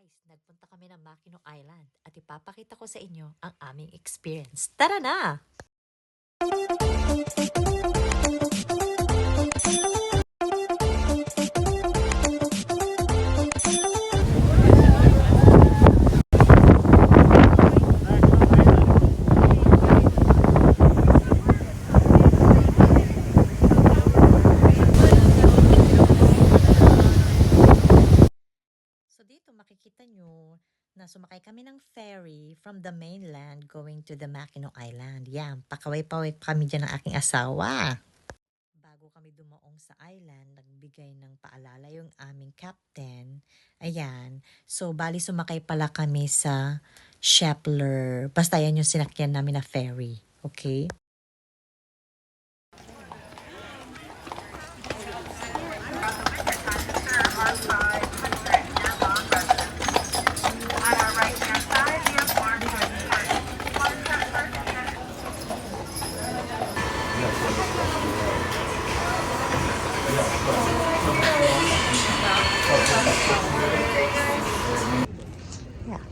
Guys, nagpunta kami ng Mackinac Island at ipapakita ko sa inyo ang aming experience. Tara na! So dito makikita nyo na sumakay kami ng ferry from the mainland going to the Mackinac Island. Yan, pakaway-paway pa kami dyan ng aking asawa. Bago kami dumaong sa island, nagbigay ng paalala yung aming captain. Ayan. So, bali sumakay pala kami sa Shepler. Basta yan yung sinakyan namin na ferry. Okay? Yeah.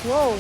Whoa.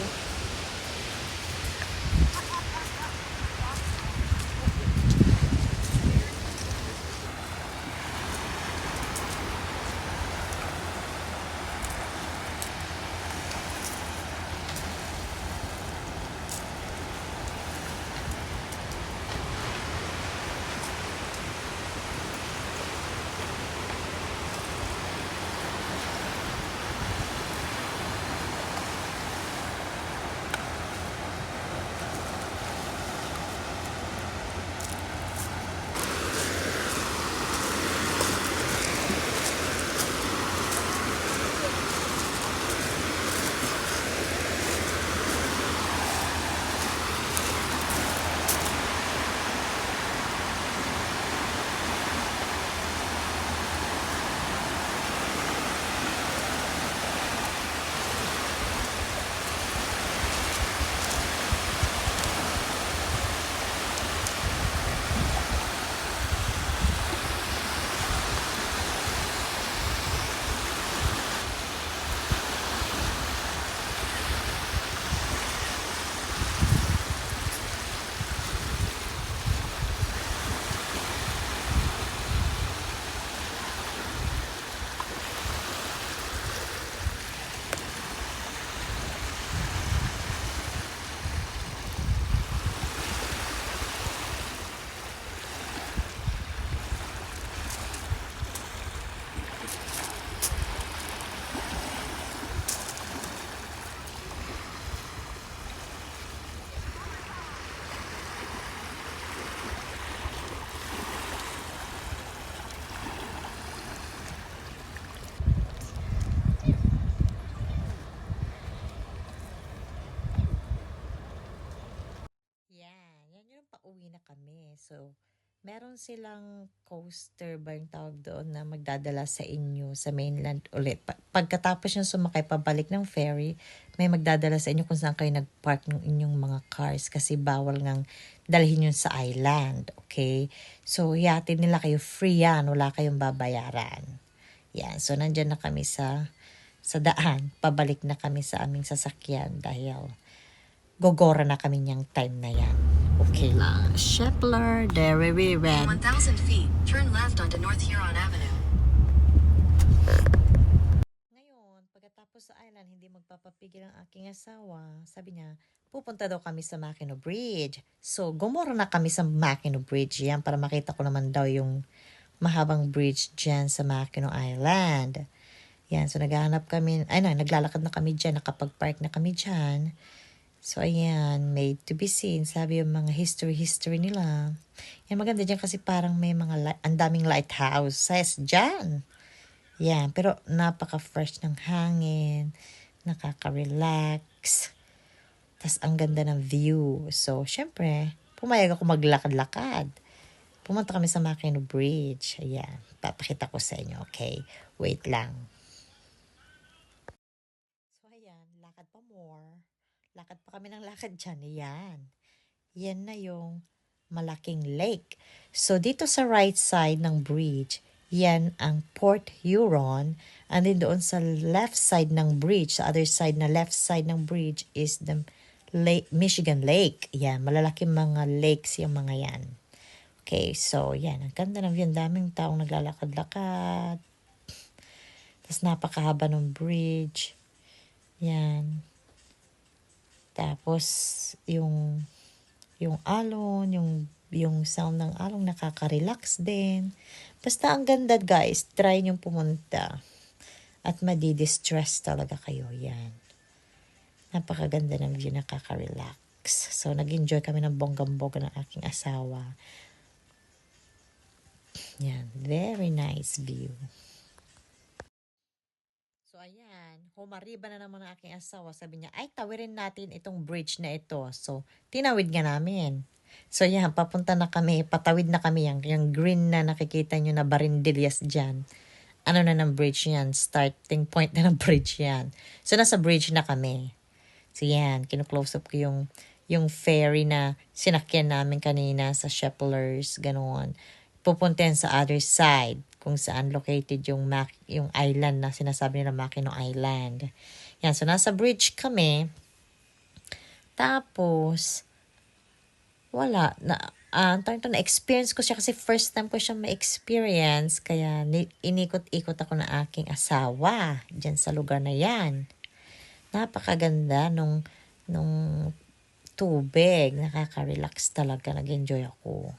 Yan yung pauwi na kami. So, meron silang coaster ba yung tawag doon na magdadala sa inyo sa mainland ulit. Pagkatapos yung sumakay pabalik ng ferry, may magdadala sa inyo kung saan kayo nagpark ng inyong mga cars kasi bawal ngang dalhin yun sa island. Okay? So, yatin nila kayo free yan. Wala kayong babayaran. Yan. So, nandyan na kami sa daan. Pabalik na kami sa aming sasakyan dahil gogora na kami niyang time na yan. Okay lang. Shepler, there we went. 1,000 feet, turn left onto North Huron Avenue. Ngayon, pagkatapos sa island, hindi magpapapigil ang aking asawa. Sabi niya, pupunta daw kami sa Mackinac Bridge. So, gumora na kami sa Mackinac Bridge yan para makita ko naman daw yung mahabang bridge dyan sa Mackinac Island. Yan, so naghahanap kami, naglalakad na kami dyan, nakapag-park na kami dyan. So, ayan, made to be seen. Sabi yung mga history nila. Yan, maganda dyan kasi parang may mga, ang daming lighthouses dyan. Yan, pero napaka-fresh ng hangin, nakaka-relax. Tas ang ganda ng view. So, syempre, pumayag ako maglakad-lakad. Pumunta kami sa Makino Bridge. Ayan, papakita ko sa inyo, okay? Wait lang. So, ayan, lakad pa more. Lakad pa kami ng lakad dyan. Ayan. Yan na yung malaking lake. So, dito sa right side ng bridge, yan ang Port Huron. And then doon sa left side ng bridge, sa other side na left side ng bridge is the Lake, Michigan Lake. Yan, malalaking mga lakes yung mga yan. Okay, so yan, ang ganda ng view. Ang daming taong naglalakad-lakad. Tapos napakahaba ng bridge. Yan. Tapos yung alon, yung sound ng alon nakaka-relax din. Basta ang ganda guys, try nyo pumunta. At madi-distress talaga kayo, yan. Napakaganda ng view, nakaka-relax. So, nag-enjoy kami ng bonggang-bongga ng aking asawa. Yan, very nice view. So, ayan, humariba na naman ang aking asawa. Sabi niya, ay, tawirin natin itong bridge na ito. So, tinawid nga namin. So, yan, papunta na kami, patawid na kami. Yung green na nakikita nyo na barindillas dyan. Ano na ng bridge yan? Starting point na ng bridge yan. So, nasa bridge na kami. So, yan, kinu-close up ko yung ferry na sinakyan namin kanina sa Sheplers, ganoon. Pupunta yan sa other side, kung saan located yung island na sinasabi nila Makino Island. Yan, so nasa bridge kami. Tapos, wala, na-experience ko siya kasi first time ko siya ma-experience, kaya inikot-ikot ako ng aking asawa dyan sa lugar na yan. Napakaganda nung tubig. Nakaka-relax talaga. Nag-enjoy ako.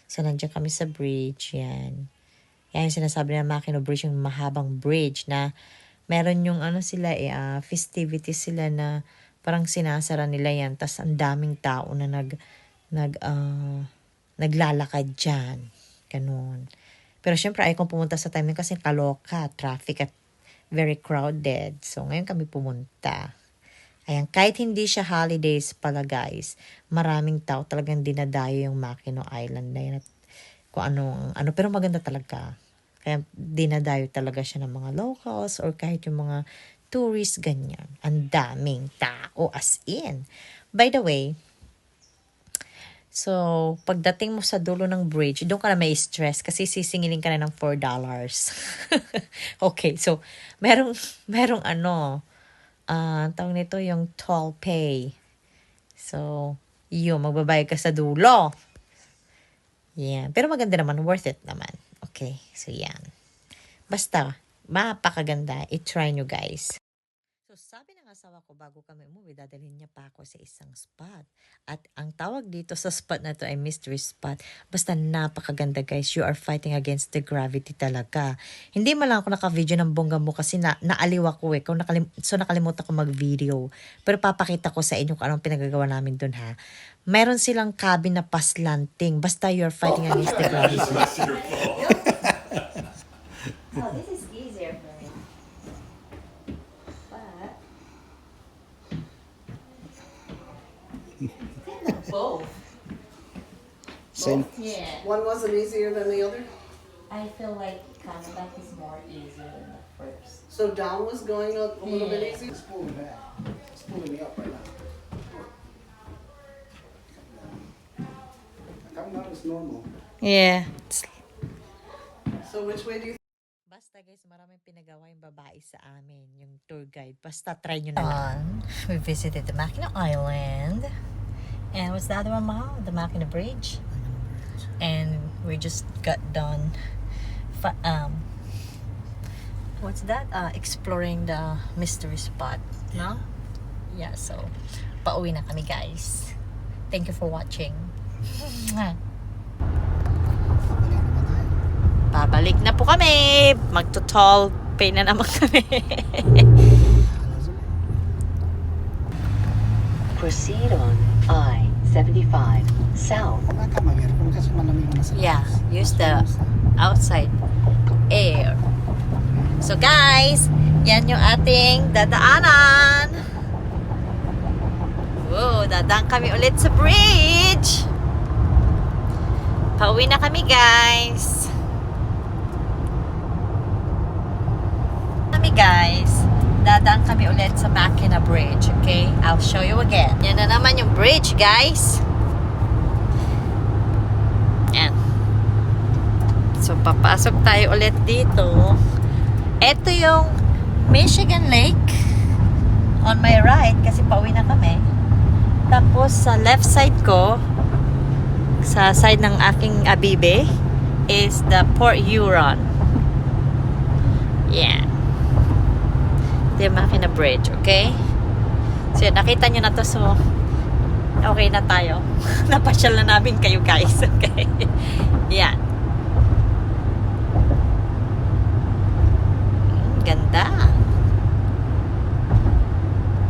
So, nandiyan kami sa bridge. Yan. Yan yung sinasabi na Makino Bridge, yung mahabang bridge na meron yung festivities sila na parang sinasara nila yan. Tas ang daming tao na naglalakad dyan. Ganun. Pero syempre, ayaw kong pumunta sa time kasi kaloka, traffic at very crowded. So, ngayon kami pumunta. Ayan, kahit hindi siya holidays pala guys, maraming tao talagang dinadayo yung Makino Island na yun. At kung ano, pero maganda talaga. Kaya dinadayo talaga siya ng mga locals or kahit yung mga tourists, ganyan. Ang daming tao as in. By the way, so, pagdating mo sa dulo ng bridge, doon ka na may stress kasi sisingilin ka na ng $4. Okay, so, merong tawag nito yung toll pay. So, yun, magbabayad ka sa dulo. Yan. Pero maganda naman, worth it naman. Okay, so yan. Basta, mapakaganda. I-try nyo guys. So, sabi ng asawa ko bago kami umuwi, dadalhin niya pa ako sa isang spot. At ang tawag dito sa spot na to ay mystery spot. Basta napakaganda guys. You are fighting against the gravity talaga. Hindi man lang ako naka-video ng bongga mo kasi naaliw ako eh. So nakalimutan ko mag-video. Pero papakita ko sa inyo kung anong pinagagawa namin dun ha. Meron silang cabin na paslanting. Basta you are fighting against the gravity. Oh, this is easier for me. Both. Same. Yeah. One wasn't easier than the other? I feel like coming back is more easier than the first. So down was going a little bit Yeah. easier? It's pulling back. It's pulling me up right now. Coming down is normal. Yeah. So which way do you Basta guys, maraming pinagawa yung babae sa amin, yung tour guide. Basta try nyo na lang. We visited the Makino Island. And what's the other one, Mahal? The Makino Bridge. And we just got done what's that? Exploring the mystery spot. No? Yeah, so pauwi na kami guys. Thank you for watching. Babalik na po kami. Magto-toll pay na naman kami. Proceed on I-75 south. Baka mag-aircon kasi malamig na sa Yeah, use the outside air. So guys, yan yung ating dadaanan. Whoa, dadaan kami ulit sa bridge. Pauwi na kami, guys. Dadaan kami ulit sa Makina Bridge, okay? I'll show you again. Yan na naman yung bridge, guys. Yan. So, papasok tayo ulit dito. Ito yung Michigan Lake on my right kasi pauwi na kami. Tapos, sa left side ko, sa side ng aking Abibe, is the Port Huron. Yan. Ito yung Makina Bridge, okay? So, yun, nakita nyo na to. So, okay na tayo. Napasyal na namin kayo, guys. Okay? Yan. Ganda.